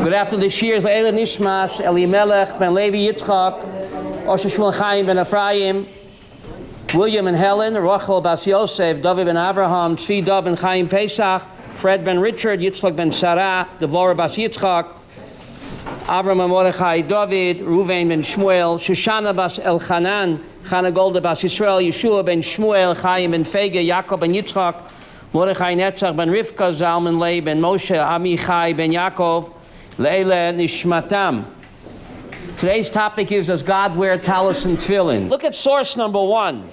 Good afternoon. This year's Le'ela Nishmash, Elimelech ben Levi Yitzchak, Osher Shmuel Chaim ben Ephraim, William and Helen, Rachel bas Yosef, David ben Avraham, Tzvi Dov ben Chaim Pesach, Fred ben Richard, Yitzchak ben Sarah, Devorah bas Yitzchak, Avram ben Mordechai David, Ruvain ben Shmuel, Shoshana bas Elchanan, Chana Golda bas Yisrael, Yeshua ben Shmuel, Chaim ben Fege, Yaakov ben Yitzchak, Mordechai Netzach ben Rivka, Zalman Leib ben Moshe, Amichai ben Yaakov, Le'ela Nishmatam. Today's topic is, does God wear Tallis and Tefillin? Look at source number 1.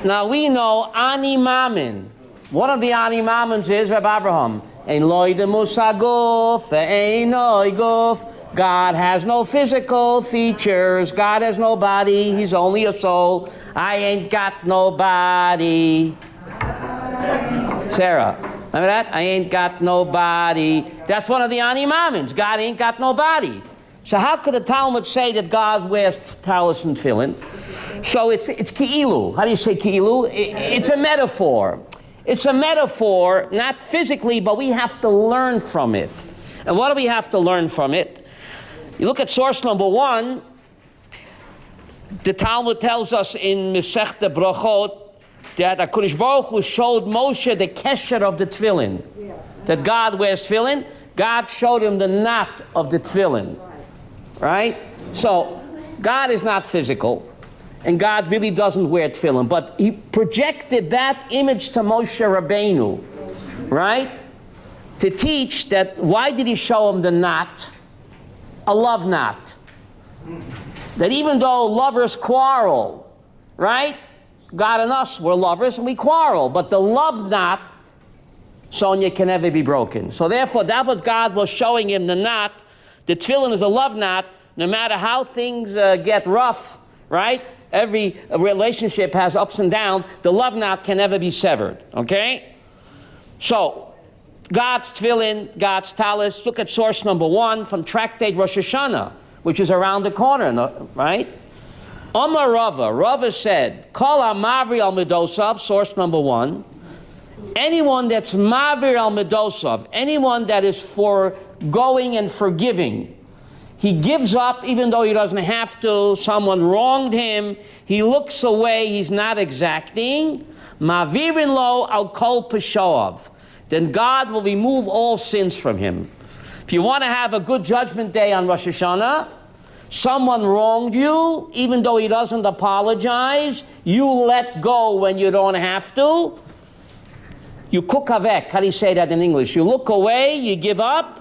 Now we know Ani Mamin. One of the Ani Mamins is Rabbi Abraham. Ein loy de musaguf, ein loy guf. God has no physical features. God has no body. He's only a soul. I ain't got no body. Sarah. Remember that? I ain't got nobody. That's one of the Ani Mamins. God ain't got nobody. So how could the Talmud say that God wears Tallis and Tefillin? So it's ki'ilu. How do you say ki'ilu? It's a metaphor. It's a metaphor, not physically, but we have to learn from it. And what do we have to learn from it? You look at source number 1. The Talmud tells us in Sept Brachot that HaKadosh Baruch Hu showed Moshe the kesher of the tefillin. Yeah. That God wears tefillin. God showed him the knot of the tefillin. Right? So, God is not physical, and God really doesn't wear tefillin, but he projected that image to Moshe Rabbeinu, right? To teach that, why did he show him the knot? A love knot. That even though lovers quarrel, right? God and us, we're lovers and we quarrel, but the love knot, Sonia, can never be broken. So therefore, that was God was showing him the knot. The tefillin is a love knot. No matter how things get rough, right? Every relationship has ups and downs. The love knot can never be severed, okay? So, God's tefillin, God's tallis. Look at source number 1 from Tractate Rosh Hashanah, which is around the corner, right? Amar Rava said, Kol ha-mavri al midosav, source number 1. Anyone that's mavir al midosav, anyone that is forgoing and forgiving, he gives up even though he doesn't have to. Someone wronged him, he looks away, he's not exacting. Mavirin lo al kol peshoav, then God will remove all sins from him. If you want to have a good judgment day on Rosh Hashanah, someone wronged you, even though he doesn't apologize, you let go when you don't have to. You kukavek, how do you say that in English? You look away, you give up,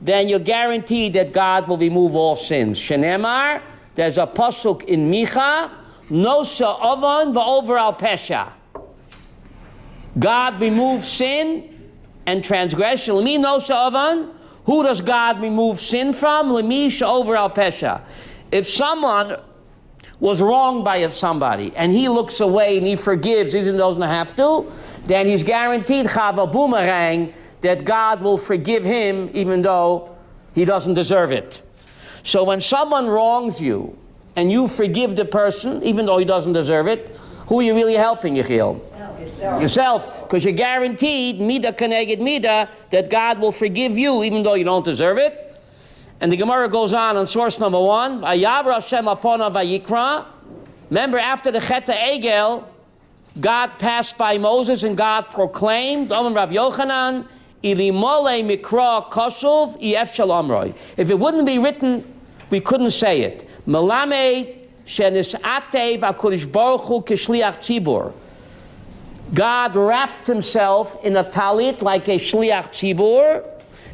then you're guaranteed that God will remove all sins. Shenemar, there's a pasuk in Micha, Nosa Ovan va'over al pesha. God removes sin and transgression. Lemi Nosa Ovan. Who does God remove sin from? Lemisha over al pesha. If someone was wronged by somebody and he looks away and he forgives, even though he doesn't have to, then he's guaranteed chava boomerang that God will forgive him even though he doesn't deserve it. So when someone wrongs you and you forgive the person even though he doesn't deserve it, who are you really helping, Yechiel? Yourself, because you're guaranteed, mida keneged mida, that God will forgive you even though you don't deserve it. And the Gemara goes on source number 1, Vayavra Hashem apona vayikra. Remember, after the Chet Egel, God passed by Moses and God proclaimed, Omen Rav Yochanan, Ilimole mikra kosov ef shalomroi. If it wouldn't be written, we couldn't say it. Melamed shenis atev HaKadosh Baruch Hu kishliach tzibur. God wrapped himself in a talit like a shliach tzibur.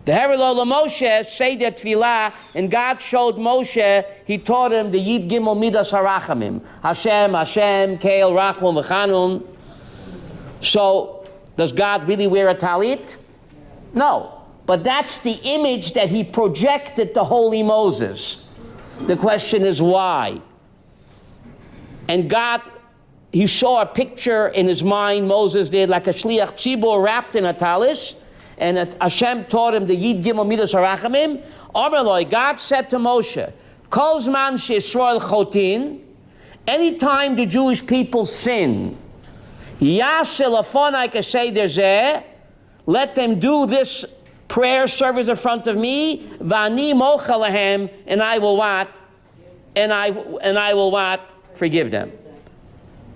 The Herelo Moshe say that tefillah, and God showed Moshe, he taught him the Yid Gimel Midas Harachamim. Hashem, Hashem, Keil, Rachum, V'chanun. So, does God really wear a talit? No. But that's the image that he projected to holy Moses. The question is why? And God, he saw a picture in his mind, Moses did, like a shliach tzibur wrapped in a talis, and Hashem taught him the Yid Gimel Midas Harachamim. Amaloi, God said to Moshe, Kol zman she'Yisrael chotin, anytime the Jewish people sin, Yaseh lafonai kasei derzeh, let them do this prayer service in front of me, v'ani mocha lahem, and I will what? And I will what? Forgive them.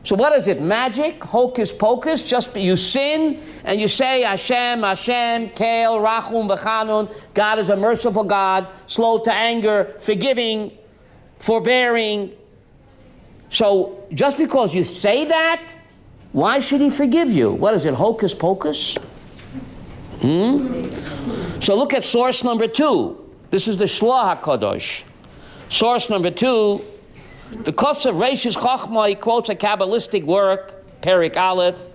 So what is it? Magic? Hocus pocus? Just you sin and you say Hashem, Hashem, Kel, Rachum, V'chanun. God is a merciful God, slow to anger, forgiving, forbearing. So just because you say that, why should he forgive you? What is it? Hocus pocus? So look at source number 2. This is the Shloah HaKadosh. Source number 2. The Kosev Reishis Chochma, he quotes a Kabbalistic work, Perik Aleph.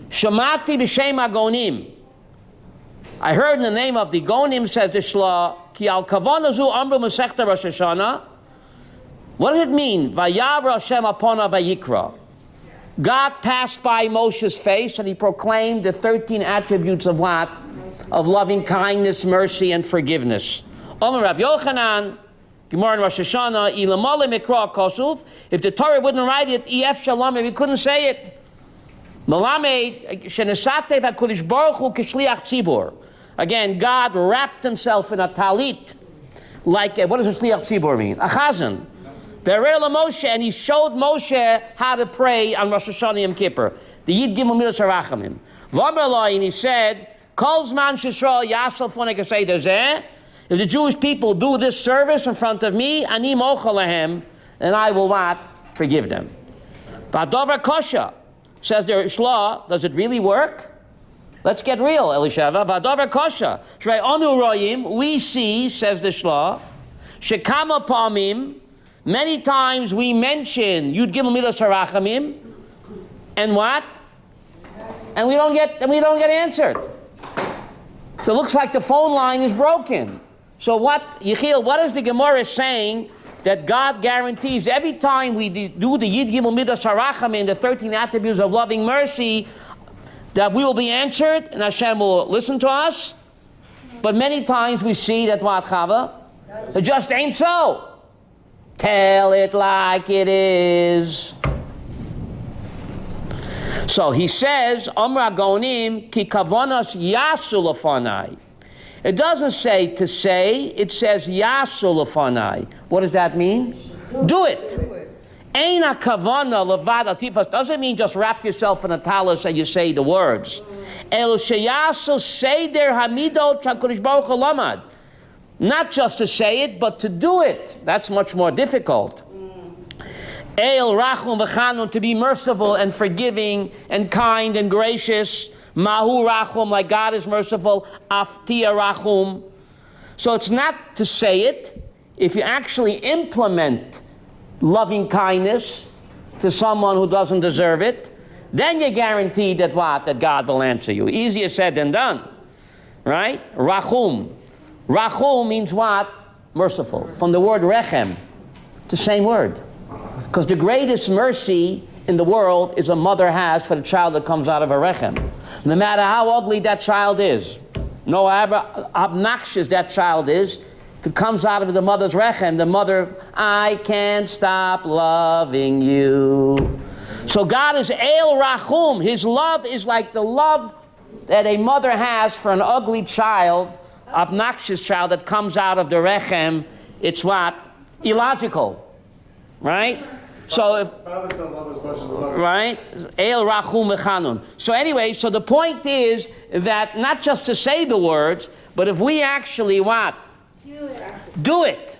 Shamati b'shem agonim. I heard in the name of the Gonim, says the Shloah, ki al kavana zu amru masechta Rosh Hashanah. What does it mean? Vayavra Hashem apona vayikra. God passed by Moshe's face and he proclaimed the 13 attributes of what? Of loving kindness, mercy, and forgiveness. Omer Rabbi Yochanan, Gemara in Rosh Hashanah, Ilamale Mikra Kosuv. If the Torah wouldn't write it, Ef Shalom, we couldn't say it. Malamed Shenesatev HaKadosh Baruch Hu Kishliach Tzibur. Again, God wrapped himself in a talit, like what does a shliach tzibur mean? A chazan. Be'erel Moshe, and he showed Moshe how to pray on Rosh Hashanah Yom Kippur. The Yid Gimel Midas Harachamim. V'amar, and he said, Kol Zman Shishrael Yasal Fonei Kasei Dezeh. If the Jewish people do this service in front of me, ani mocha lahem, and I will what? Forgive them. Ba'dover kosha, says the Shloah, does it really work? Let's get real, Elisheva. Ba'dover kosha. Shrei onu royim, we see, says the Shloah, shekama pamim, many times we mention Yud Gimel Midas Harachamim, and what? And we don't get answered. So it looks like the phone line is broken. So what, Yechiel, what is the Gemara saying that God guarantees every time we do the Yid Gimel Midas Harachamim, the 13 attributes of loving mercy, that we will be answered and Hashem will listen to us? But many times we see that what, Chava? It just ain't so. Tell it like it is. So he says, Amra Gonim ki kavonas yasu lefanai. It doesn't say to say, it says yasu lefanai. What does that mean? Do it. Ein hakavana levad atifas doesn't mean just wrap yourself in a tallis and you say the words. El sheyasu seder hamidot HaKadosh Baruch Hu lamad. Not just to say it, but to do it. That's much more difficult. El rachum v'chanun, to be merciful and forgiving and kind and gracious. Mahu rachum, like God is merciful. Aftia rachum. So it's not to say it. If you actually implement loving kindness to someone who doesn't deserve it, then you're guaranteed that what? That God will answer you. Easier said than done. Right? Rachum. Rachum means what? Merciful. From the word rechem. The same word. Because the greatest mercy in the world is a mother has for the child that comes out of her rechem. No matter how ugly that child is, no matter how obnoxious that child is, if it comes out of the mother's rechem, the mother, I can't stop loving you. So God is El Rachum. His love is like the love that a mother has for an ugly child, obnoxious child that comes out of the rechem. It's what? Illogical. Right? So if fathers don't love as much as the mother. Right? El Rachum Mechanun. So anyway, so the point is that not just to say the words, but if we actually what? Do it.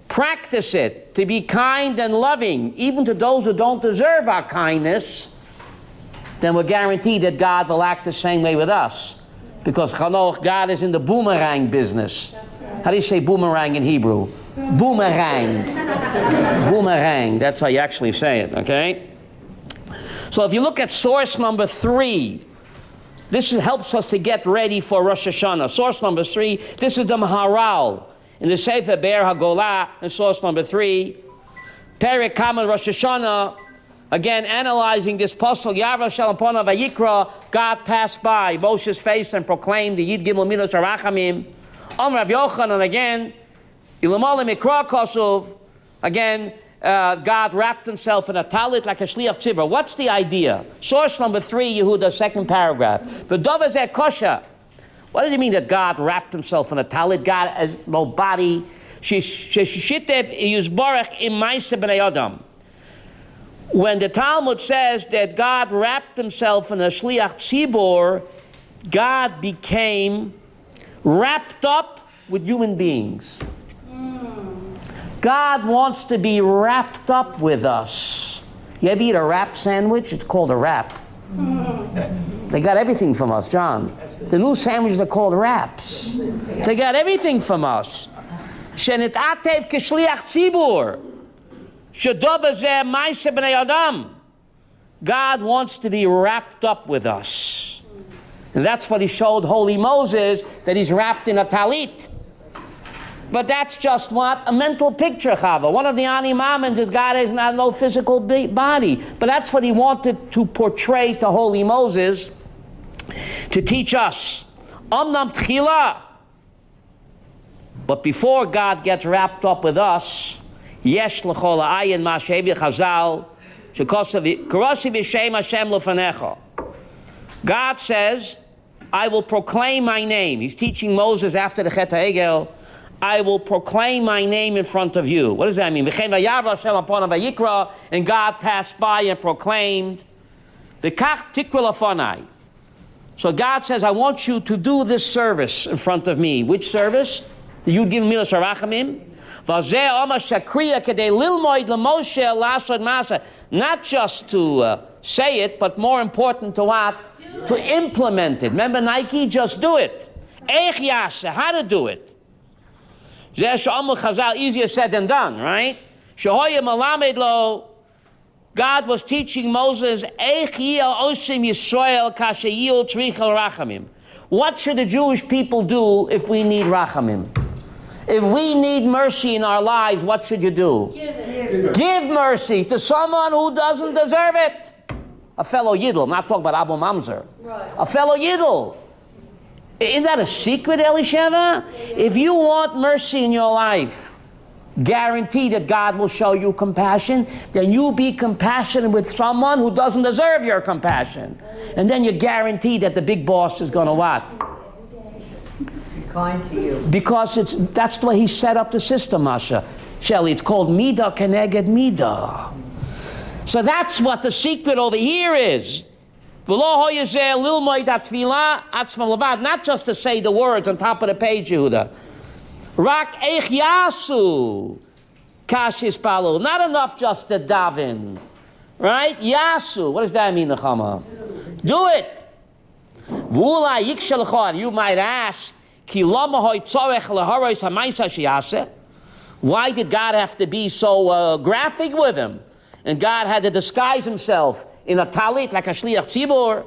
Practice it. To be kind and loving, even to those who don't deserve our kindness, then we're guaranteed that God will act the same way with us. Because Chanoch, God is in the boomerang business. How do you say boomerang in Hebrew? Boomerang. Boomerang. That's how you actually say it, okay? So if you look at source number 3, this helps us to get ready for Rosh Hashanah. Source number 3, this is the Maharal. In the Sefer Be'er HaGolah, in source number 3, Perek Kamal Rosh Hashanah, again analyzing this pasuk, Yavra Shalom Pona Vayikra, God passed by Moshe's face and proclaimed the Yid Gimel Midas Harachamim. Rabbi Yochanan again, Ilamale Mikra Kosov, again, God wrapped himself in a talit like a shliach tzibur. What's the idea? Source number 3, Yehuda, second paragraph. The Dovazeh Kosha. What does it mean that God wrapped himself in a talit? God has no body. When the Talmud says that God wrapped himself in a shliach tzibor, God became wrapped up with human beings. God wants to be wrapped up with us. You ever eat a wrap sandwich? It's called a wrap. They got everything from us, John. The new sandwiches are called wraps. They got everything from us. Shenitatev k'shliach tzibur. Shadov hazeh ma'aseh b'nei adam. God wants to be wrapped up with us. And that's what he showed holy Moses, that he's wrapped in a talit. But that's just what? A mental picture, Chava. One of the Ani Mamins is God has not no physical body. But that's what he wanted to portray to holy Moses, to teach us. Omnam tchila. But before God gets wrapped up with us, yesh l'chol ha'ayin ma she'evi chazal, shekosav karosi b'shem Hashem l'fanecha. God says, I will proclaim my name. He's teaching Moses after the Chet HaEgel, I will proclaim my name in front of you. What does that mean? And God passed by and proclaimed. So God says, I want you to do this service in front of me. Which service? The Yud Gimel Milas HaRachamim. Not just to say it, but more important to what? To implement it. Remember Nike? Just do it. How to do it? Easier said than done, right? God was teaching Moses, what should the Jewish people do if we need rachamim? If we need mercy in our lives, what should you do? Give mercy to someone who doesn't deserve it. A fellow Yidl, I'm not talking about Abu Mamzer. Right. A fellow Yidl. Is that a secret, Elisheva? If you want mercy in your life, guarantee that God will show you compassion, then you be compassionate with someone who doesn't deserve your compassion. And then you guarantee that the big boss is going to what? Be kind to you. Because that's the way he set up the system, Masha. Shelley, it's called Midah Keneged Midah. So that's what the secret over here is. Not just to say the words on top of the page, Yehuda. Rak eich yasu kashis palu. Not enough just to daven, right? Yasu. What does that mean, Nechama? Do it. You might ask, why did God have to be so graphic with him? And God had to disguise himself in a talit like a shliach tzibur.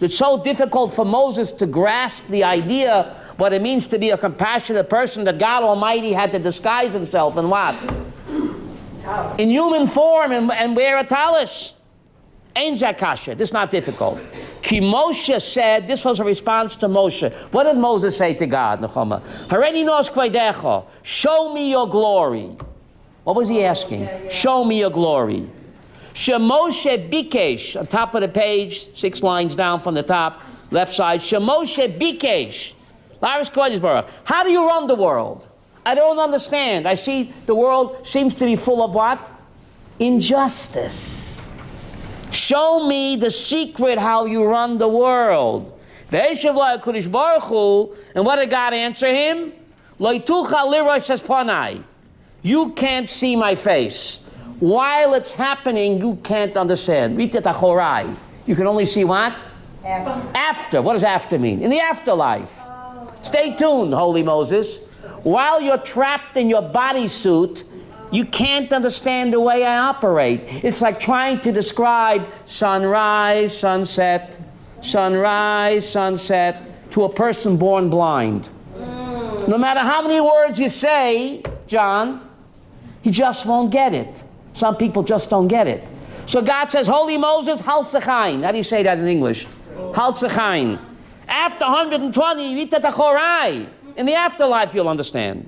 It's so difficult for Moses to grasp the idea what it means to be a compassionate person, that God Almighty had to disguise himself in what? In human form and wear a tallis. Ein zakasha. This is not difficult. Ki Moshe said, this was a response to Moshe. What did Moses say to God, Nechama? Hareni nos kvedecha. Show me your glory. What was he asking? Show me your glory. Shemoshe bikesh, on top of the page, 6 lines down from the top, left side. Shemoshe bikesh. How do you run the world? I don't understand. I see the world seems to be full of what? Injustice. Show me the secret how you run the world. And what did God answer him? You can't see my face. While it's happening, you can't understand. You can only see what? After. What does after mean? In the afterlife. Stay tuned, Holy Moses. While you're trapped in your bodysuit, you can't understand the way I operate. It's like trying to describe sunrise, sunset, sunrise, sunset to a person born blind. No matter how many words you say, John, he just won't get it. Some people just don't get it. So God says, Holy Moses, haltzechain. How do you say that in English? Haltzechain. After 120, in the afterlife you'll understand.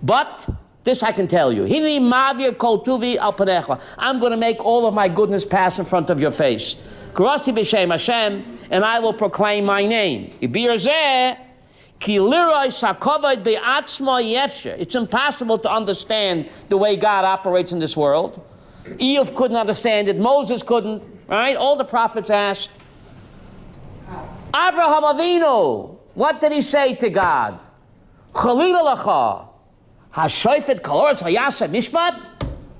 But This I can tell you. Hini mavir kol tuvi al panecha. I'm going to make all of my goodness pass in front of your face. Karasti b'shem Hashem, and I will proclaim my name. Ibir zeh ki liroy sakovod be'atzmo yefsher. It's impossible to understand the way God operates in this world. Eov couldn't understand it. Moses couldn't. Right? All the prophets asked. Avraham Avinu, what did he say to God? Chalila lacha, hashoifet kaloretz hayasa mishpat.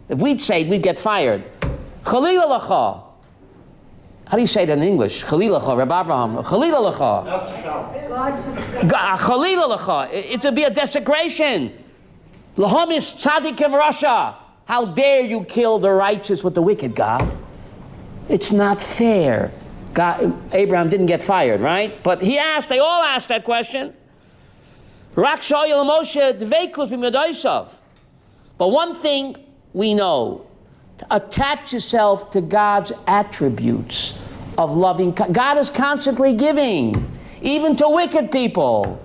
If we'd say it, we'd get fired. Chalila lacha. How do you say that in English? Chalila lacha, Rabbi Abraham. Chalila lacha. Chalila lacha. It would be a desecration. Lahomis tzadikim rasha. How dare you kill the righteous with the wicked, God? It's not fair. God, Abraham didn't get fired, right? But he asked, they all asked that question. But one thing we know, to attach yourself to God's attributes of loving. God is constantly giving, even to wicked people.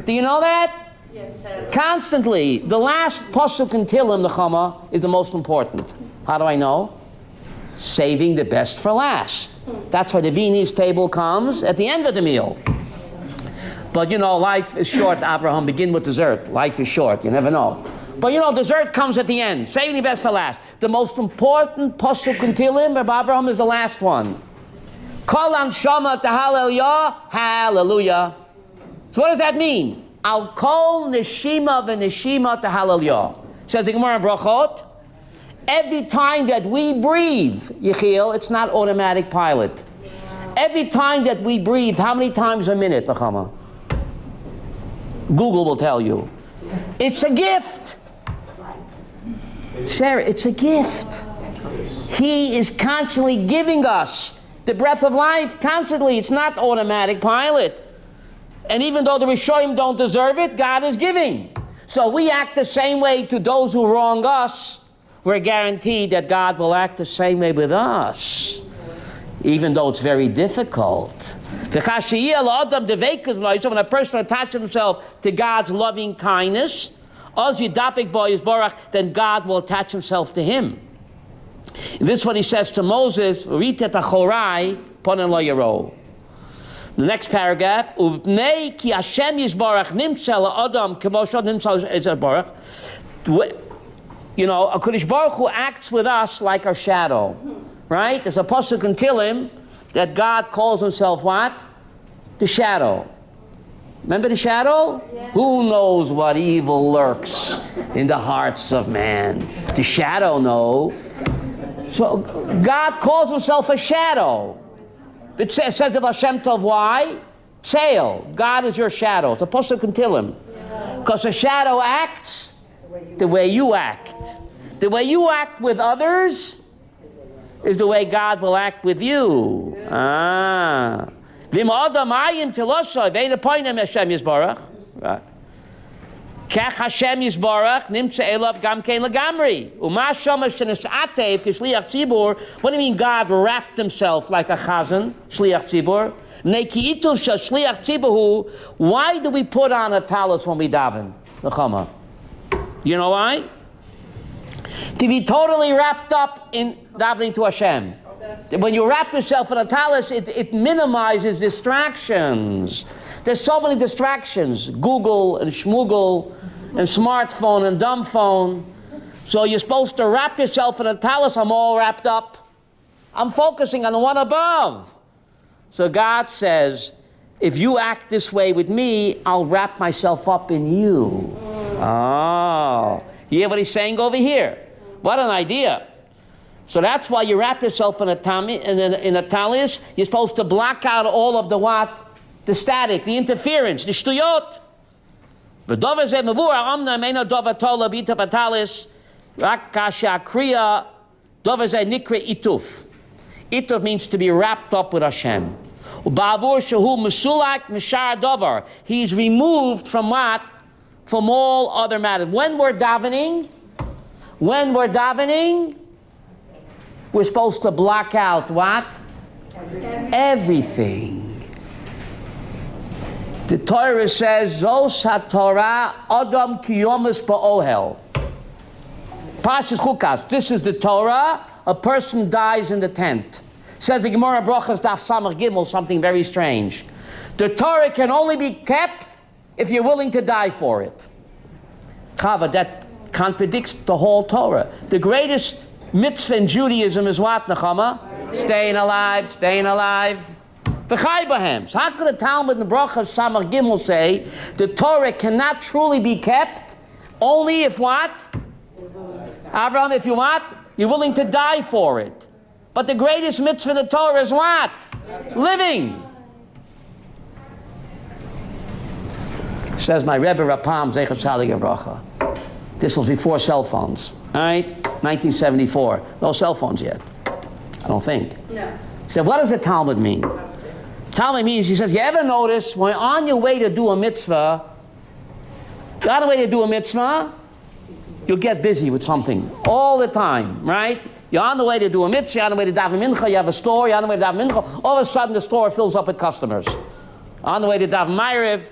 Do you know that? Yes, sir. Constantly. The last pasuk in Tehillim, the Chama, is the most important. How do I know? Saving the best for last. That's why the Vini's table comes at the end of the meal. But you know, life is short, Abraham. Begin with dessert. Life is short. You never know. But you know, dessert comes at the end. Saving the best for last. The most important pasuk in Tehillim of Abraham is the last one. Kol anshama tahalel, hallelujah. So what does that mean? Al kol neshima v'neshima tahalel. Says the Gemara in Brachot. Every time that we breathe, Yechiel, it's not automatic pilot. Every time that we breathe, how many times a minute, Nechama? Google will tell you. It's a gift. Sarah, it's a gift. He is constantly giving us the breath of life, constantly. It's not automatic pilot. And even though the Rishonim don't deserve it, God is giving. So we act the same way to those who wrong us. We're guaranteed that God will act the same way with us, even though it's very difficult. When a person attaches himself to God's loving kindness, then God will attach himself to him. And this is what he says to Moses, the next paragraph, you know, a Kodesh Baruch Hu acts with us like our shadow, right? There's a pasuk in Tehillim that God calls himself what? The shadow. Remember the shadow? Yeah. Who knows what evil lurks in the hearts of man? The shadow knows. So God calls himself a shadow. It says of Hashem Tov, why? Tzeil. God is your shadow. It's a pasuk in Tehillim. Because a shadow acts the way you act. The way you act with others is the way God will act with you. Ah. Right. Kach Hashem Yisbarach nimtza elav gam kein legamri. Uma shomash shenesatev k'shliach tzibur. What do you mean God wrapped himself like a chazan, shliach tzibur? Neki ituv shel shliach tzibur. Why do we put on a tallis when we daven? Nechama. You know why? To be totally wrapped up in davening to Hashem. When you wrap yourself in a tallis, it minimizes distractions. There's so many distractions. Google and schmoogle and smartphone and dumb phone. So you're supposed to wrap yourself in a tallis. I'm all wrapped up. I'm focusing on the one above. So God says, if you act this way with me, I'll wrap myself up in you. Oh. You hear what he's saying over here? What an idea. So that's why you wrap yourself in a tallis. You're supposed to block out all of the what? The static, the interference, the shtuyot. Ituf means to be wrapped up with Hashem. He's removed from what? From all other matters. When we're davening, we're supposed to block out what? Everything. The Torah says, Zos HaTorah Adam Kiyomis Ba'ohel. Parshas Chukas. This is the Torah. A person dies in the tent. Says the Gemara Brachas Daf Samach Gimel something very strange. The Torah can only be kept if you're willing to die for it. Chava, that contradicts the whole Torah. The greatest mitzvah in Judaism is what, Nechama? Staying alive, staying alive. V'chai b'hem. So how could the Talmud in Brachas Samach Gimel say the Torah cannot truly be kept only if what? Abraham, if you what? You're willing to die for it. But the greatest mitzvah in the Torah is what? Living. Says my Rebbe Rapam, Zecher Tzaddik Yavracha. This was before cell phones, all right? 1974. No cell phones yet, I don't think. No. He said, what does the Talmud mean? Talmud means, he says, you ever notice when you're on your way to do a mitzvah, you're on the way to do a mitzvah, you'll get busy with something all the time, right? You're on the way to do a mitzvah, you're on the way to daven mincha, you have a store, you're on the way to daven mincha, all of a sudden the store fills up with customers. On the way to daven ma'ariv,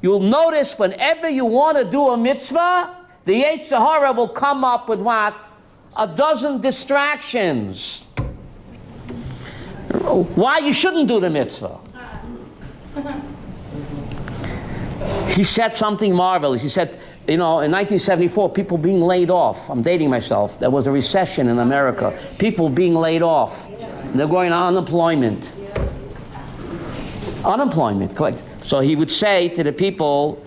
you'll notice whenever you want to do a mitzvah, the Yetzer Hara will come up with what? A dozen distractions. Why you shouldn't do the mitzvah. He said something marvelous. He said, you know, in 1974, people being laid off. I'm dating myself. There was a recession in America. People being laid off. They're going on unemployment. Unemployment, correct. So he would say to the people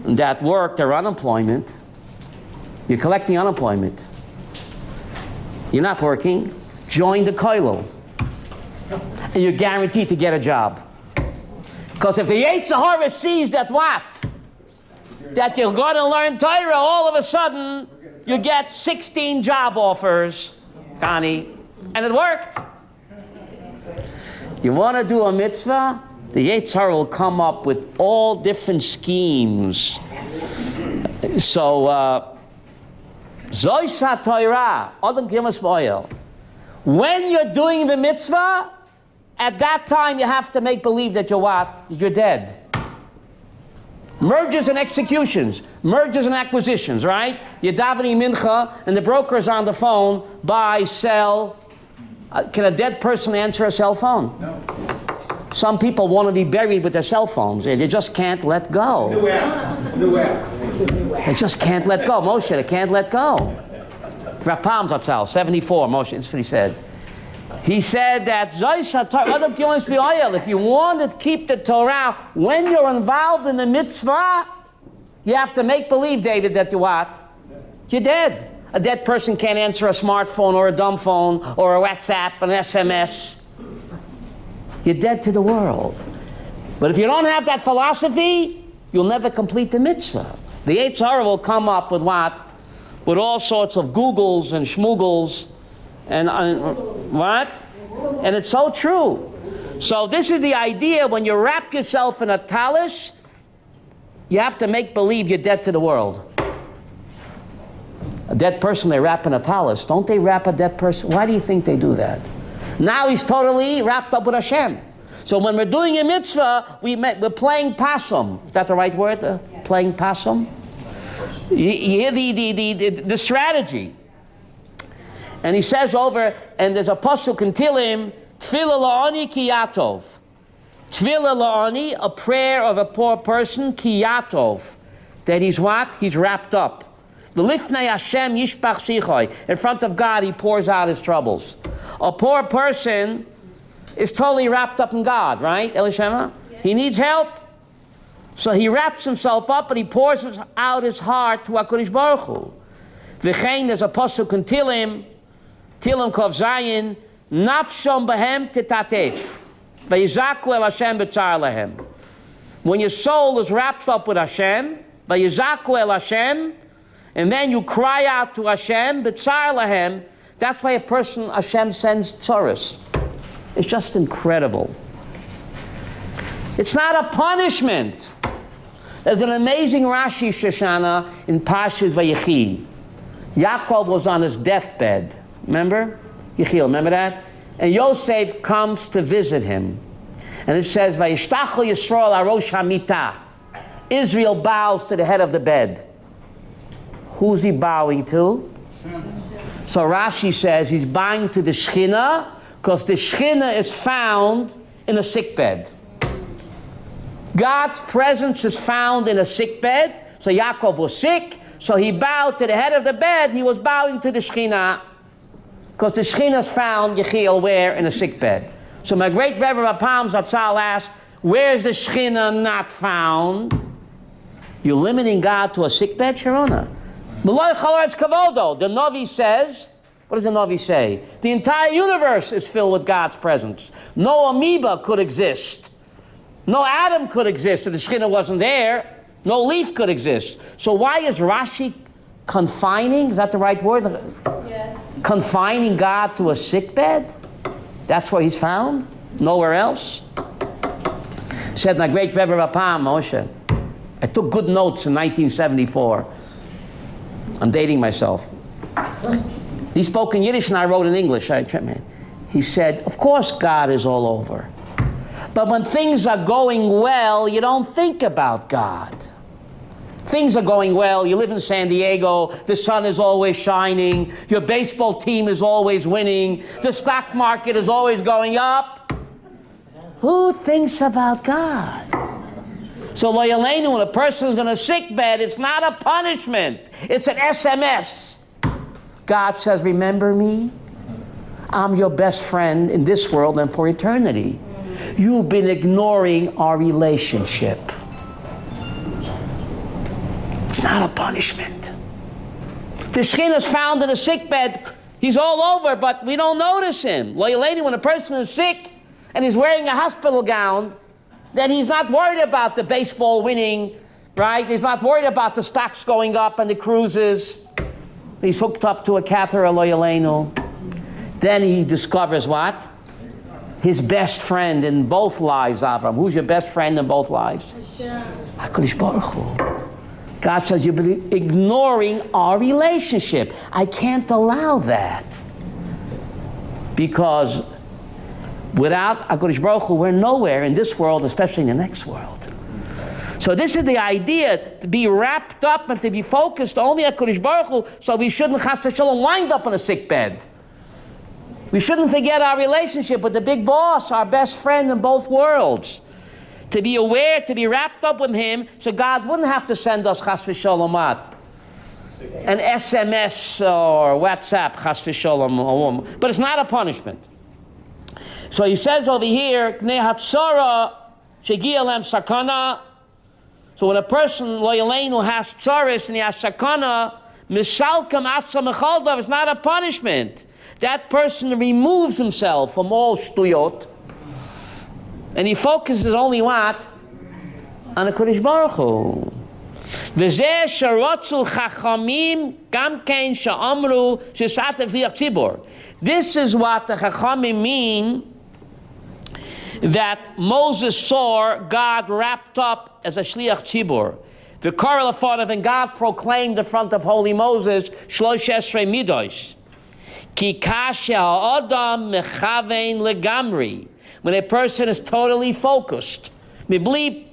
that work their unemployment, you're collecting unemployment. You're not working. Join the koilel. And you're guaranteed to get a job. Because if the Yetzer Hara sees that what? That you're going to learn Torah, all of a sudden you get 16 job offers, Connie, and it worked. You want to do a mitzvah? The Yetzer Hara will come up with all different schemes. So, Zois HaTorah, Adam Kimas Boyel. When you're doing the mitzvah, at that time you have to make believe that you're what? You're dead. Mergers and executions, mergers and acquisitions, right? You're davening mincha and the broker's on the phone, buy, sell. Can a dead person answer a cell phone? No. Some people want to be buried with their cell phones. They just can't let go. They just can't let go. Moshe, they can't let go. Rapam Zatzal, 74, Moshe, that's what he said. He said that if you want to keep the Torah, when you're involved in the mitzvah, you have to make believe, David, that you're what? You're dead. A dead person can't answer a smartphone or a dumb phone or a WhatsApp, an SMS. You're dead to the world. But if you don't have that philosophy, you'll never complete the mitzvah. The Yetzer Hara will come up with what? With all sorts of Googles and schmoogles and what? And it's so true. So this is the idea. When you wrap yourself in a tallis, you have to make believe you're dead to the world. A dead person, they wrap in a tallis. Don't they wrap a dead person? Why do you think they do that? Now he's totally wrapped up with Hashem. So when we're doing a mitzvah, we're playing pasum. Is that the right word? Playing pasum? You hear the strategy. And he says over, and there's a pasuk in Tilim, Tfilah la'ani ki yatov. Tfilah la'ani, a prayer of a poor person, ki yatov. That he's what? He's wrapped up. L'lifnei Hashem yishpach sichoi. In front of God, he pours out his troubles. A poor person is totally wrapped up in God, right, Elishema? Yes. He needs help. So he wraps himself up and he pours out his heart to HaKadosh Baruch Hu. V'chein, there's a pasuk in Tilim Kov Zayin, Nafshom behem titatef, Vayizaku el Hashem b'tzar lehem. When your soul is wrapped up with Hashem, Vayizaku el Hashem, and then you cry out to Hashem, b'tzar lehem, that's why a person, Hashem sends tzoros. It's just incredible. It's not a punishment. There's an amazing Rashi Shoshana in Parshas Vayechi. Yaakov was on his deathbed. Remember? Yechiel, remember that? And Yosef comes to visit him. And it says, Vayishtachu Yisrael arosh hamita. Israel bows to the head of the bed. Who's he bowing to? So Rashi says he's bowing to the Shechina because the Shechina is found in a sickbed. God's presence is found in a sickbed. So Yaakov was sick, so he bowed to the head of the bed. He was bowing to the Shechina because the Shechina is found, Yechiel, where? In a sickbed. So my great Rebbe Rapam Zatzal asked, where's the Shechina not found? You're limiting God to a sickbed, Sharona? The Navi says, what does the Navi say? The entire universe is filled with God's presence. No amoeba could exist. No atom could exist if the Shechina wasn't there. No leaf could exist. So why is Rashi confining, is that the right word? Yes. Confining God to a sickbed? That's where he's found? Nowhere else? Said my great Rebbe Rapam, Moshe. I took good notes in 1974. I'm dating myself. He spoke in Yiddish and I wrote in English. He said, of course God is all over. But when things are going well, you don't think about God. Things are going well. You live in San Diego. The sun is always shining. Your baseball team is always winning. The stock market is always going up. Who thinks about God? So, lo yaleinu, when a person's in a sick bed, it's not a punishment. It's an SMS. God says, remember me? I'm your best friend in this world and for eternity. You've been ignoring our relationship. It's not a punishment. The Shechina is found in a sick bed. He's all over, but we don't notice him. Lo yaleinu, when a person is sick and he's wearing a hospital gown, then he's not worried about the baseball winning, right? He's not worried about the stocks going up and the cruises. He's hooked up to a catheter, lo yaleinu. Then he discovers what? His best friend in both lives, Avram. Who's your best friend in both lives? HaKadosh Baruch Hu. God says, you've been ignoring our relationship. I can't allow that. Because without HaKadosh Baruch Hu, we're nowhere in this world, especially in the next world. So this is the idea, to be wrapped up and to be focused only on HaKadosh Baruch Hu, so we shouldn't chas v'shalom wind up in a sick bed. We shouldn't forget our relationship with the big boss, our best friend in both worlds. To be aware, to be wrapped up with him, so God wouldn't have to send us chas v'shalom an SMS or WhatsApp, chas v'shalom. But it's not a punishment. So he says over here, Pnei hatzara shegiya lem sakana. So when a person, lo yaleinu, has tzaris and he has sakana, mishalkam atzam echaldav, it's not a punishment. That person removes himself from all shtuyot, and he focuses only what? On the HaKadosh Baruch Hu. V'zeh sheratzu chachamim gam kein she'amru shesatev liach tzibor. This is what the chachamim mean, that Moses saw God wrapped up as a shliach tzibor. The Korah Lefonav, and God proclaimed in front of holy Moses, Shlosh Esrei Midosh. Ki kasha ha'adam mechavein legamri. When a person is totally focused, mibli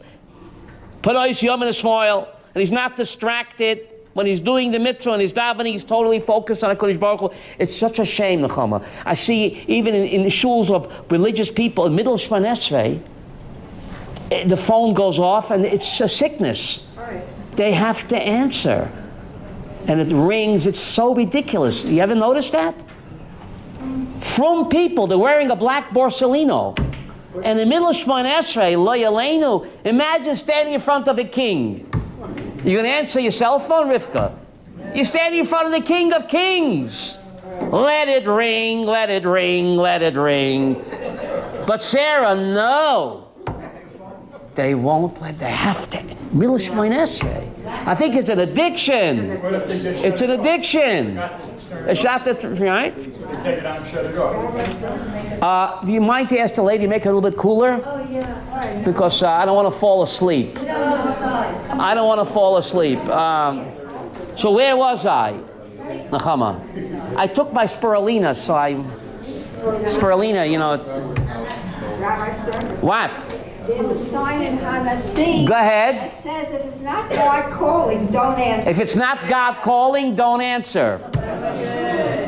parois yom and a smile, and he's not distracted, when he's doing the mitzvah and he's davening, he's totally focused on HaKadosh Baruch Hu. It's such a shame, Nechama. I see even in the shuls of religious people, in middle Shemon Esrei, the phone goes off and it's a sickness. They have to answer. And it rings, it's so ridiculous. You ever notice that? From people, they're wearing a black Borsalino. And in the middle of Shemon Esrei, lo yaleinu, imagine standing in front of a king. You're going to answer your cell phone, Rivka? You're standing in front of the King of Kings. Let it ring, let it ring, let it ring. But Sarah, no. They won't let, they have to. Middle Shemon Esrei. I think it's an addiction. It's an addiction. A shot that, right? Do you mind to ask the lady to make it a little bit cooler? Oh, yeah. Because I don't want to fall asleep. I don't want to fall asleep. So where was I? Nechama. I took my spirulina, so spirulina, you know. What? There's a sign in Hanasi. Go ahead. That says if it's not God calling, don't answer. If it's not God calling, don't answer.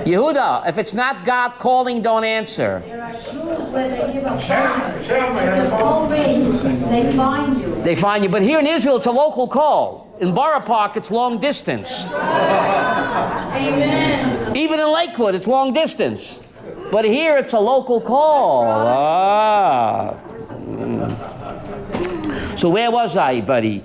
Yehuda, if it's not God calling, don't answer. There are schools where they give a phone. If the phone rings, they find you. They find you. But here in Israel, it's a local call. In Borough Park, it's long distance. Amen. Even in Lakewood, it's long distance. But here, it's a local call. Ah. So where was I, buddy?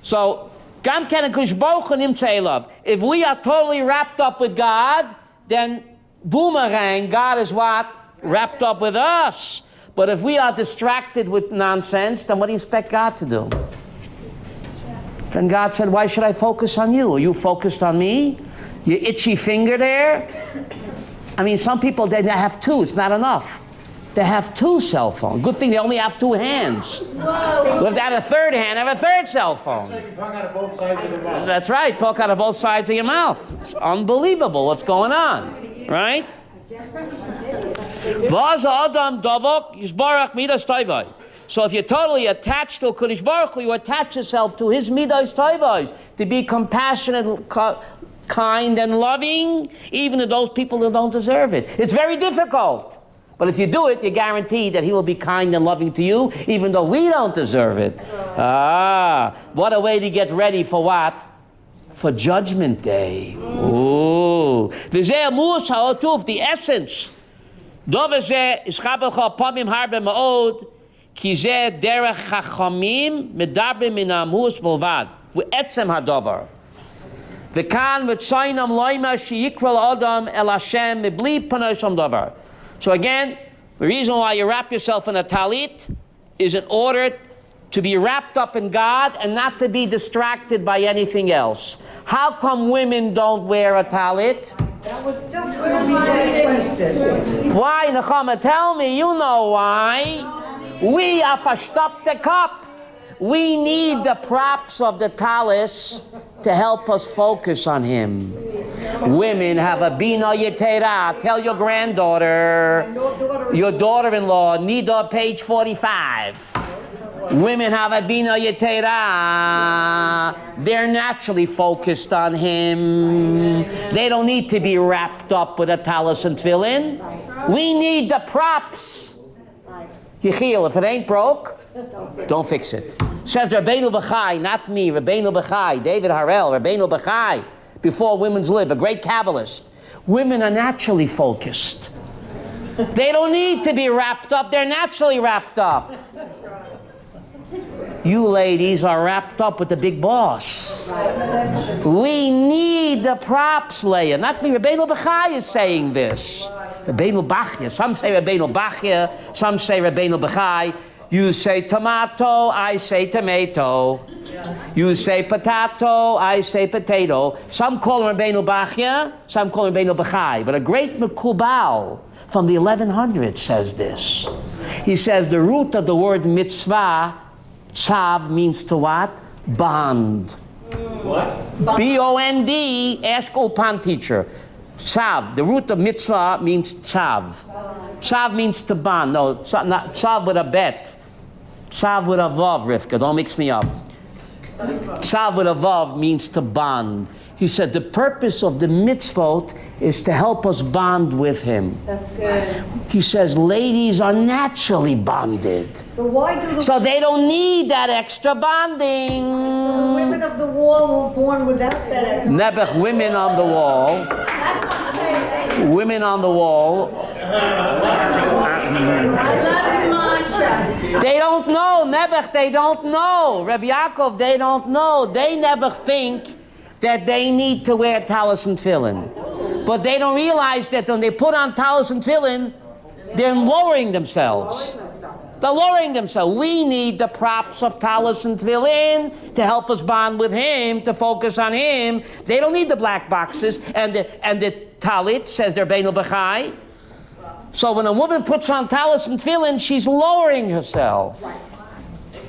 So, Gam Ken HaKadosh Baruch Hu Nimtzei Elav. If we are totally wrapped up with God, then boomerang, God is what? Wrapped up with us. But if we are distracted with nonsense, then what do you expect God to do? Then God said, why should I focus on you? Are you focused on me? Your itchy finger there? I mean, some people, they have two. It's not enough. They have two cell phones. Good thing they only have two hands. Whoa. So if they had a third hand, have a third cell phone. So you can talk out of both sides of the mouth. That's right. Talk out of both sides of your mouth. It's unbelievable what's going on. Right? So if you're totally attached to Kodesh Baruch Hu, you attach yourself to His midos toivos, to be compassionate, kind, and loving, even to those people who don't deserve it. It's very difficult. But if you do it, you're guaranteed that He will be kind and loving to you, even though we don't deserve it. What a way to get ready for what? For Judgment Day. Ooh. The essence. כי זה דרך חכמים מדברים מן העמוס בלבד, ועצם הדבר. וכאן וציינם למה שיקרא לאדם אל השם מבלי פני שום דבר. So again, the reason why you wrap yourself in a talit is in order to be wrapped up in God and not to be distracted by anything else. How come women don't wear a talit? That was just going to be my question. Why, Nechama? Tell me, you know why. We are verstopte cup. We need the props of the Tallis to help us focus on Him. Women have a bina yetera. Tell your granddaughter, your daughter-in-law, Nida, page 45. Women have a bina yetera. They're naturally focused on Him. They don't need to be wrapped up with a talis and tefillin. We need the props. Yechiel, if it ain't broke, don't fix it. Says Rabbeinu Bachai, not me, Rabbeinu Bachai, David Harel, Rabbeinu Bachai, before women's lib, a great Kabbalist. Women are naturally focused. They don't need to be wrapped up, they're naturally wrapped up. You ladies are wrapped up with the big boss. We need the props, Leah. Not me, Rabbeinu Bachai is saying this. Rabbeinu Bachya. Some say Rabbeinu Bachya, some say Rabbeinu Bachai. You say tomato, I say tomato. You say potato, I say potato. Some call him Rabbeinu Bachya, some call him Rabbeinu Bachai. But a great Mekubal from the 1100s says this. He says the root of the word mitzvah, tzav, means to what? Bond. What? B-O-N-D, ask Ulpan teacher. Tzav, the root of mitzvah means tzav. Tzav means to bond. No, tzav with a bet. Tzav with a vav, Rivka, don't mix me up. Tzav with a vav means to bond. He said the purpose of the mitzvot is to help us bond with Him. That's good. He says ladies are naturally bonded. So why do So they don't need that extra bonding. the women of the wall were born without that? Nebuch, women on the wall. Women on the wall. They don't know, Nebuch, they don't know. Rabbi Yaakov, they don't know. They never think that they need to wear talis and tefillin. But they don't realize that when they put on talis and tefillin, they're lowering themselves. They're lowering themselves. We need the props of talis and tefillin to help us bond with Him, to focus on Him. They don't need the black boxes. And the talit, says their Beinu B'chai. So when a woman puts on talis and tefillin, she's lowering herself.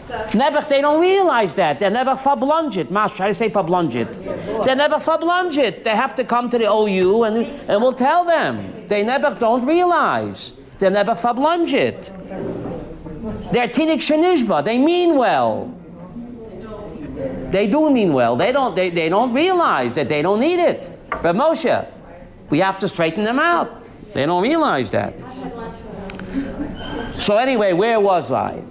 Nebuch, they don't realize that. They're never fablungit. Master, how do you say fablungit? They're never fablungit. They have to come to the OU and we'll tell them. They never don't realize. They're never fablungit. They're tinik shenishba. They mean well. They do mean well. They don't realize that they don't need it. But Moshe, We have to straighten them out. They don't realize that. So anyway, where was I?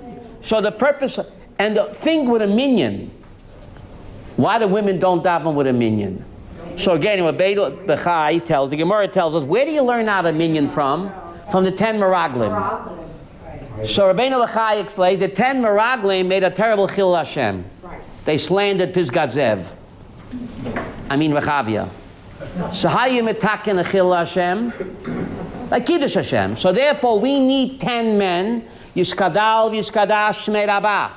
So the purpose, and the thing with a minyan, why the women don't daven with a minyan? So again, Rabbi Bechai tells, the Gemara tells us, where do you learn out a minyan from? From the 10 Meraglim. So Rabbi Bechai explains the 10 Meraglim made a terrible Chil Hashem. They slandered Pisgat Zev. Rechavia. So how you metaken a Chil Hashem? Like Kiddush Hashem. So therefore we need 10 men, Yiskadal, Yiskadash, Shmei Rabbah.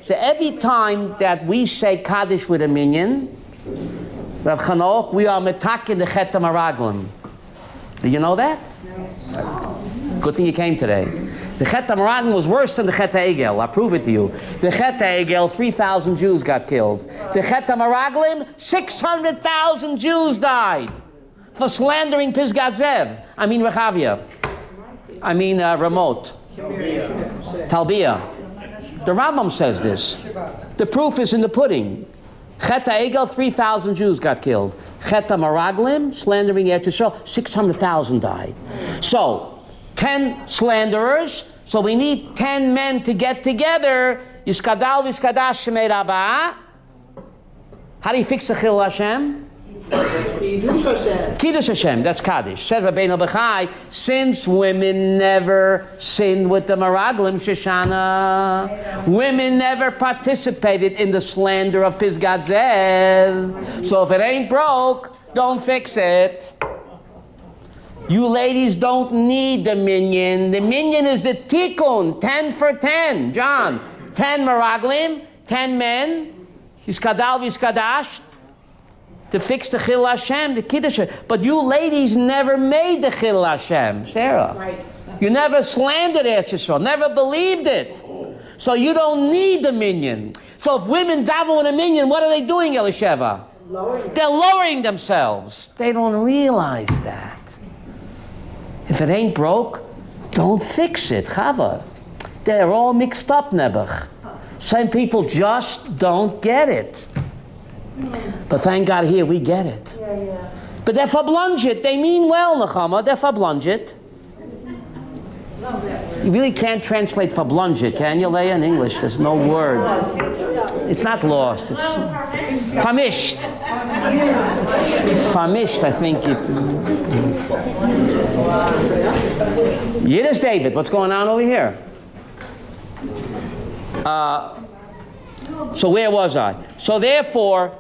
So every time that we say Kaddish with a minyan, Rav Chanoch, we are metaken the Chet HaMaraglim. Do you know that? No. Good thing you came today. The Chet HaMaraglim was worse than the Chet HaEgel. I'll prove it to you. The Chet HaEgel, 3,000 Jews got killed. The Chet HaMaraglim, 600,000 Jews died for slandering Pisgat Zev. Rechavia. Ramot. Talbiyah. The Rambam says this. The proof is in the pudding. Chet HaEgel, 3,000 Jews got killed. Chet HaMaraglim, slandering Eretz Yisrael, 600,000 died. So, 10 slanderers, so we need 10 men to get together. Yiskadal, Yiskadash, Shemei Rabbah. How do you fix the Chil Hashem? Kiddush Hashem. Kiddush Hashem, that's Kaddish. Says Rabbeinu Bechai, since women never sinned with the Meraglim, Shoshana, women never participated in the slander of Pisgat Zev. So if it ain't broke, don't fix it. You ladies don't need the minyan. The minyan is the tikkun, 10 for 10. John, 10 Meraglim, 10 men, Yiskadal, Yiskadash, to fix the Chil Hashem, the Kiddush. But you ladies never made the Chil Hashem, Sarah. Right. You never slandered Eretz Yisrael, never believed it. So you don't need the minyan. So if women daven with a minyan, what are they doing, Elisheva? They're lowering themselves. They don't realize that. If it ain't broke, don't fix it, Chava. They're all mixed up, Nebuch. Some people just don't get it. But thank God here we get it. But they're fablungit. They mean well, Nechama. They're fablungit. You really can't translate fablungit, can you, Leah, in English? There's no word. It's not lost. It's famished. Famished, I think it. Yiddish David, what's going on over here? So where was I? So therefore,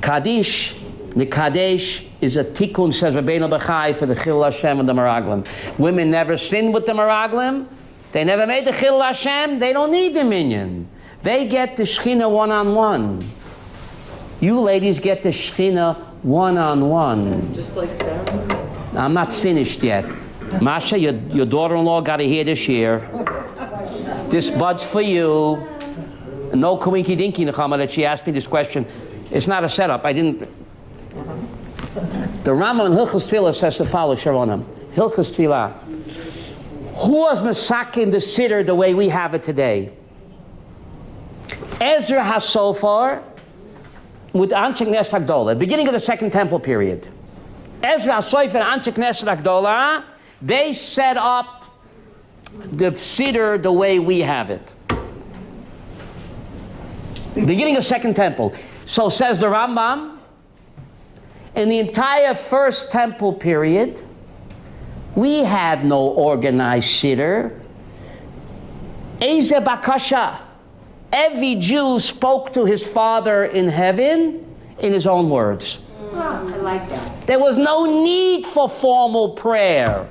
Kaddish, the Kadesh, is a tikkun, says Rabbeinu Bechai, for the Chil Hashem and the Meraglim. Women never sinned with the Meraglim. They never made the Chil Hashem. They don't need the minyan. They get the Shechina one-on-one. You ladies get the Shechina one-on-one. It's just like Sarah. I'm not finished yet. Masha, your daughter-in-law got to hear this year. This bud's for you. No kawinky dinky, Nechama, that she asked me this question. It's not a setup. I didn't. The Rambam in Hilchos Tefillah says the following, Sharonim. Hilchos Tefillah. Who was masakin the siddur the way we have it today? Ezra HaSofar with Anshe Knesset Agdola, beginning of the Second Temple period. Ezra HaSofar and Anshe Knesset Agdola, they set up the siddur the way we have it. Beginning of Second Temple. So says the Rambam, in the entire First Temple period, we had no organized siddur. Eze Bakasha. Every Jew spoke to his Father in heaven in his own words. I like that. There was no need for formal prayer.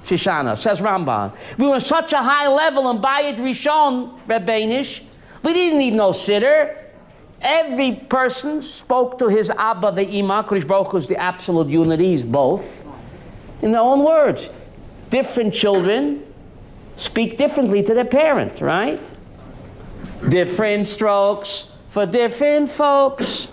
Shoshana, says Ramban. We were on such a high level in Bayit Rishon, Rebbeinish, we didn't need no siddur. Every person spoke to his Abba, the Ima. Kodesh Baruch Hu is the absolute unity, he's both, in their own words. Different children speak differently to their parent, right? Different strokes for different folks.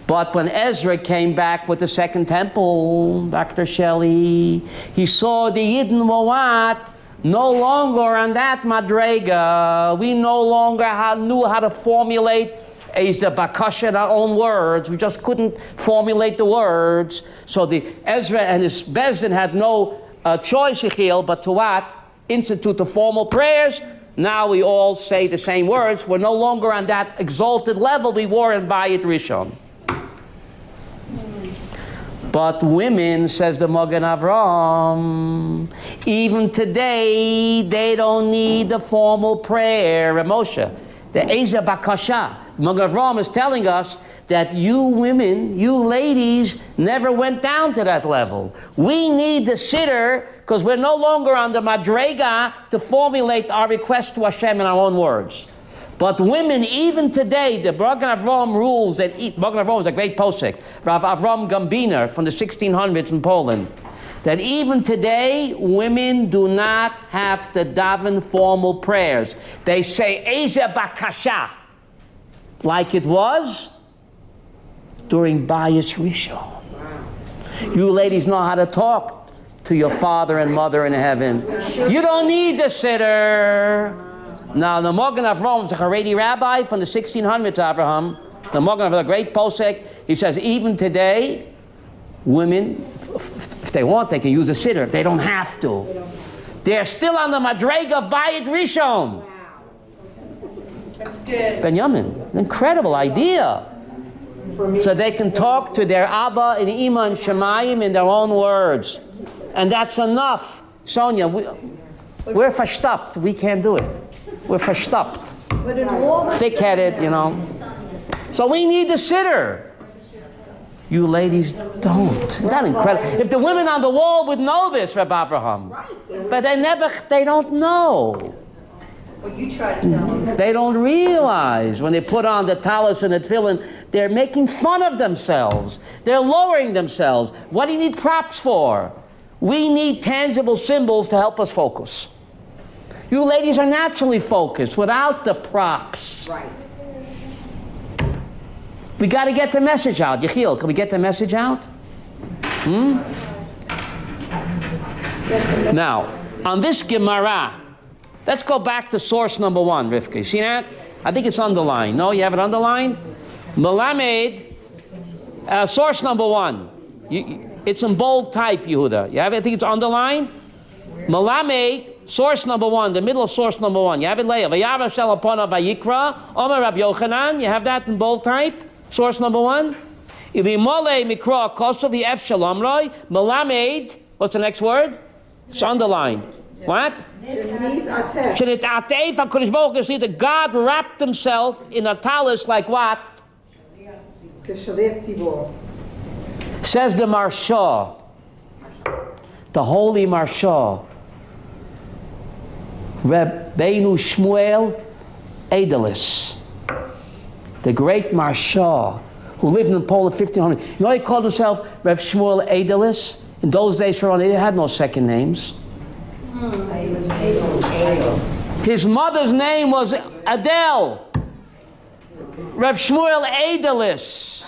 But when Ezra came back with the Second Temple, Dr. Shelley, he saw the Yidden were what? No longer on that madrega. We no longer knew how to formulate Eza Bakasha in our own words. We just couldn't formulate the words. So the Ezra and his Bezdin had no choice, Yechiel, but to what? Institute the formal prayers. Now we all say the same words. We're no longer on that exalted level we were in Bayit Rishon. But women, says the Magen Avram, even today, they don't need the formal prayer. Moshe, the Eza Bakasha. Magen Avram is telling us that you women, you ladies, never went down to that level. We need the sitter because we're no longer on the madrega to formulate our request to Hashem in our own words. But women, even today, the Magen Avram rules that Magen Avram is a great posek, Rav Avram Gambiner from the 1600s in Poland, that even today, women do not have to daven formal prayers. They say Eza Bakasha, like it was during Bayis Rishon. You ladies know how to talk to your father and mother in heaven. You don't need the sitter. Now, the Magen Avram is a Haredi rabbi from the 1600s, Abraham. The Magen Avram, a great posek, he says, even today, women, if they want, they can use a sitter. They don't have to. They're still on the madrega of Bayit Rishon. That's good. Benjamin, incredible idea. So they can talk to their Abba and Ima and Shemayim in their own words. And that's enough. Sonia, we're verstoppt. We can't do it. We're verstoppt. Thick-headed, you know. So we need the sitter. You ladies don't. Isn't that incredible? If the women on the wall would know this, Rabbi Abraham. But they don't know. Well, you try to tell them. They don't realize when they put on the Tallis and the tefillin, they're making fun of themselves. They're lowering themselves. What do you need props for? We need tangible symbols to help us focus. You ladies are naturally focused without the props. Right. We got to get the message out. Yechiel, can we get the message out? Now, on this Gemara, let's go back to source number 1, Rivka. You see that? I think it's underlined. No, you have it underlined? Melamed, source number 1. It's in bold type, Yehuda. You have it? I think it's underlined? Melamed, source number 1, the middle of source number 1. You have it, Leah. Vayav shel apona vayikra, Omer Rabbi Yochanan. You have that in bold type? Source number 1. Ilimole mikra kosov yef shalom roy. Melamed, what's the next word? It's underlined. What? Shenit atef HaKadosh Baruch Hu, that God wrapped himself in a tallis like what? Says the Marsha, the holy Marsha, Rabbeinu Shmuel Edelis, the great Marsha, who lived in Poland 1500. You know he called himself Reb Shmuel Edelis? In those days, they had no second names. His mother's name was Adele. Reb Shmuel Edelis.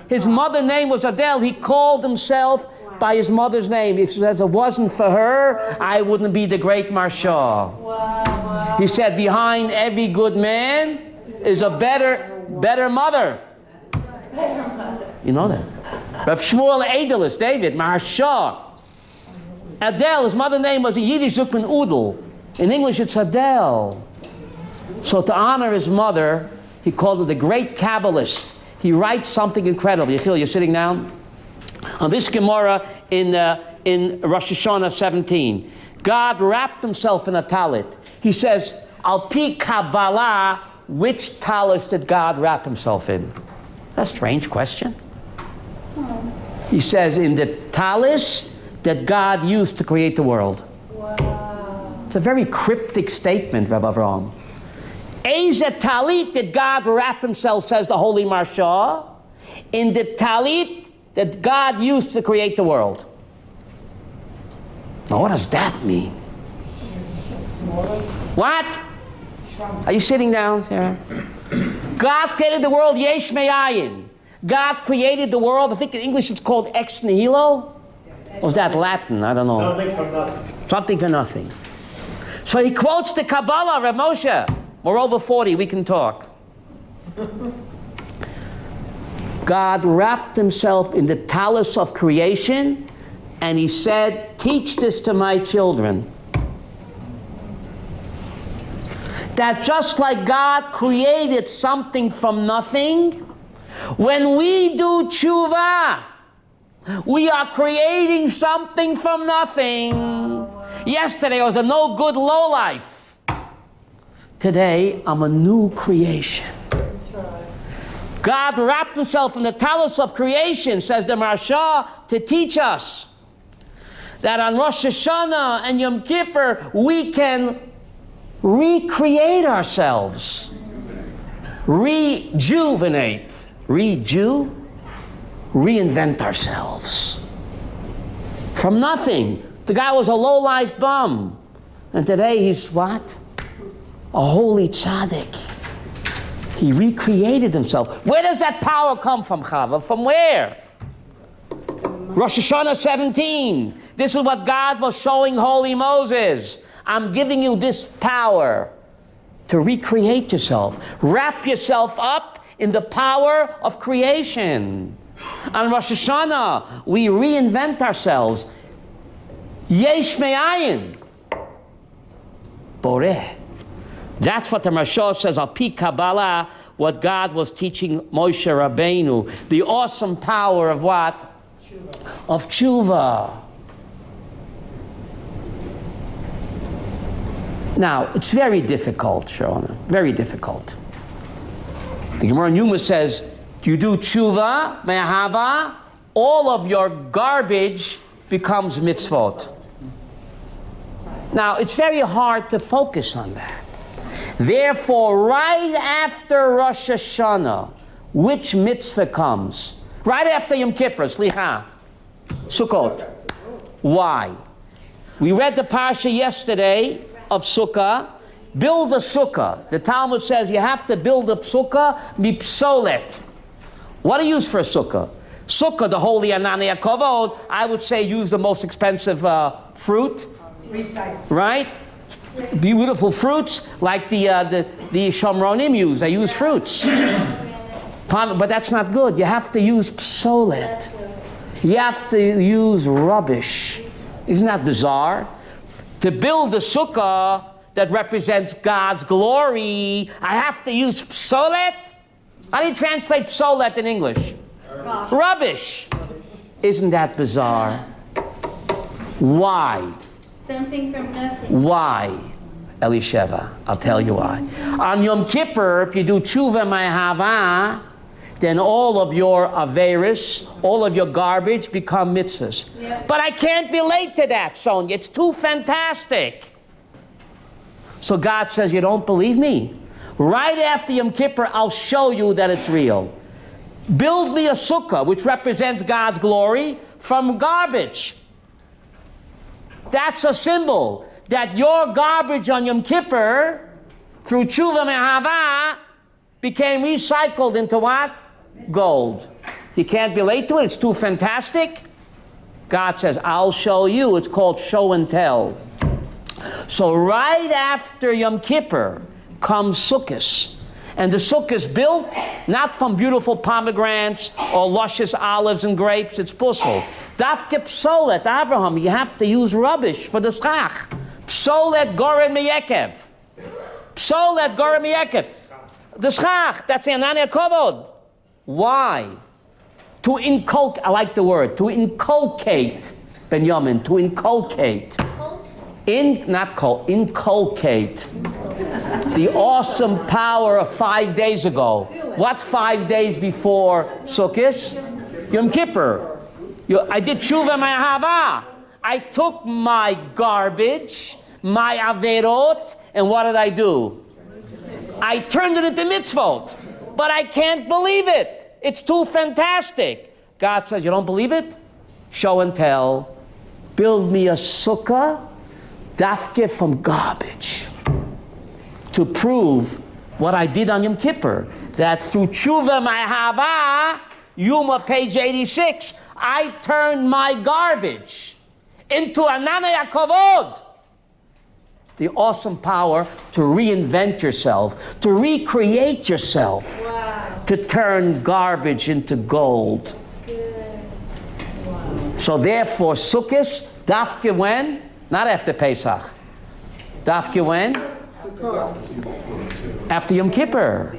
His mother's name was Adele. He called himself by his mother's name. He says, if it wasn't for her, I wouldn't be the great Marsha. Wow. He said, behind every good man is a better mother. You know that? Reb Shmuel Edelis, David, Marsha. Adele, his mother's name was Yiddish Zukman Udel. In English, it's Adele. So to honor his mother, he called her the great Kabbalist. He writes something incredible. Yechiel, you're sitting down? On this Gemara in Rosh Hashanah 17, God wrapped himself in a talit. He says, Al pi Kabbalah, which talis did God wrap himself in? That's a strange question. He says, in the talis that God used to create the world. Wow. It's a very cryptic statement, Rabbi Avraham. Eze talit did God wrap himself, says the Holy Marsha, in the talit that God used to create the world. Now what does that mean? What? Are you sitting down, Sarah? God created the world yesh me'ayin. God created the world, I think in English it's called ex nihilo. Or was that Latin? I don't know. Something from nothing. Something for nothing. So he quotes the Kabbalah, Reb Moshe. We're over 40, we can talk. God wrapped himself in the tallis of creation, and he said, teach this to my children. That just like God created something from nothing, when we do tshuva, we are creating something from nothing. Yesterday I was a no good lowlife. Today I'm a new creation. God wrapped himself in the talus of creation, says the Marsha, to teach us that on Rosh Hashanah and Yom Kippur we can recreate ourselves, rejuvenate, reinvent ourselves from nothing. The guy was a low-life bum, and today he's what? A holy tzaddik. He recreated himself. Where does that power come from, Chava? From where? Rosh Hashanah 17. This is what God was showing holy Moses. I'm giving you this power to recreate yourself. Wrap yourself up in the power of creation. On Rosh Hashanah, we reinvent ourselves. Yesh me'ayin. Boreh. That's what the Mashal says, Al Pi Kabbalah, what God was teaching Moshe Rabbeinu. The awesome power of what? Tshuva. Of tshuva. Now, it's very difficult, Shona. Very difficult. The Gemara in Yuma says, you do tshuva, me'ahava, all of your garbage becomes mitzvot. Now, it's very hard to focus on that. Therefore, right after Rosh Hashanah, which mitzvah comes? Right after Yom Kippur, Slicha, Sukkot. Why? We read the parsha yesterday of Sukkah. Build a sukkah. The Talmud says you have to build a sukkah mipsolet. What do you use for a sukkah? Sukkah, the holy Anania Kovod, I would say use the most expensive fruit. Recycle. Right? Beautiful fruits like the Shomronim use. They use fruits. But that's not good. You have to use psolet. You have to use rubbish. Isn't that bizarre? To build a sukkah that represents God's glory, I have to use psolet? How do you translate psolet in English? Rubbish. Isn't that bizarre? Why? Something from nothing. Why? Elisheva, I'll tell you why. On Yom Kippur, if you do tshuva ma'ahava, then all of your averis, all of your garbage become mitzvahs. Yeah. But I can't relate to that, Sonia. It's too fantastic. So God says, you don't believe me? Right after Yom Kippur, I'll show you that it's real. Build me a sukkah, which represents God's glory, from garbage. That's a symbol that your garbage on Yom Kippur, through tshuva me'ahava, became recycled into what? Gold. You can't relate to it. It's too fantastic. God says, I'll show you. It's called show and tell. So right after Yom Kippur comes Sukkot. And the sukkah is built not from beautiful pomegranates or luscious olives and grapes. It's puzzle. Dafke psolet, Abraham, you have to use rubbish for the schach. Psolet goren meyekev. Psolet goren meyekev. The schach, that's the anania kovod. Why? To inculcate, I like the word, to inculcate, Benjamin, to inculcate. Inculcate the awesome power of 5 days ago. What's 5 days before Sukkot? Yom Kippur. I did tshuva ma'ahava. I took my garbage, my averot, and what did I do? I turned it into mitzvot. But I can't believe it. It's too fantastic. God says, you don't believe it? Show and tell. Build me a sukkah, dafke from garbage, to prove what I did on Yom Kippur, that through tshuva ma'ahava, Yuma, page 86, I turned my garbage into ananaya kavod. The awesome power to reinvent yourself, to recreate yourself. Wow. to turn garbage into gold. So therefore, Sukkot, dafke when? Not after Pesach. Dafke when? After Yom Kippur.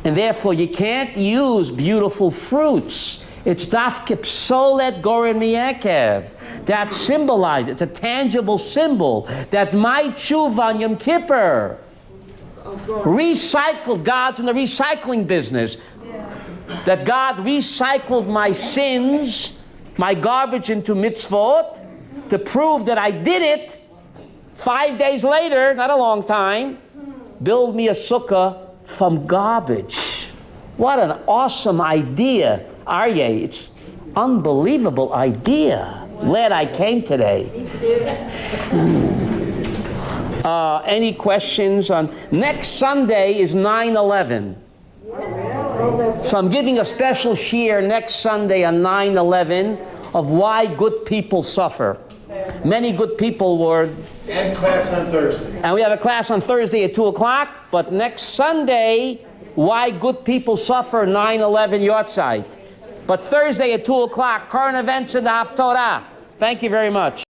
And therefore, you can't use beautiful fruits. It's dafke psolet goren miyekev. That symbolizes, it's a tangible symbol that my tshuva on Yom Kippur recycled. God's in the recycling business. That God recycled my sins, my garbage into mitzvot, to prove that I did it. 5 days later, not a long time, build me a sukkah from garbage. What an awesome idea, Aryeh. It's unbelievable idea. Glad I came today. Any questions on next Sunday is 9/11. So I'm giving a special shiur next Sunday on 9/11 of why good people suffer. Many good people were. And class on Thursday. And we have a class on Thursday at 2 o'clock, but next Sunday, why good people suffer, 9/11 Yortzeit. But Thursday at 2 o'clock, current events in the Haftorah. Thank you very much.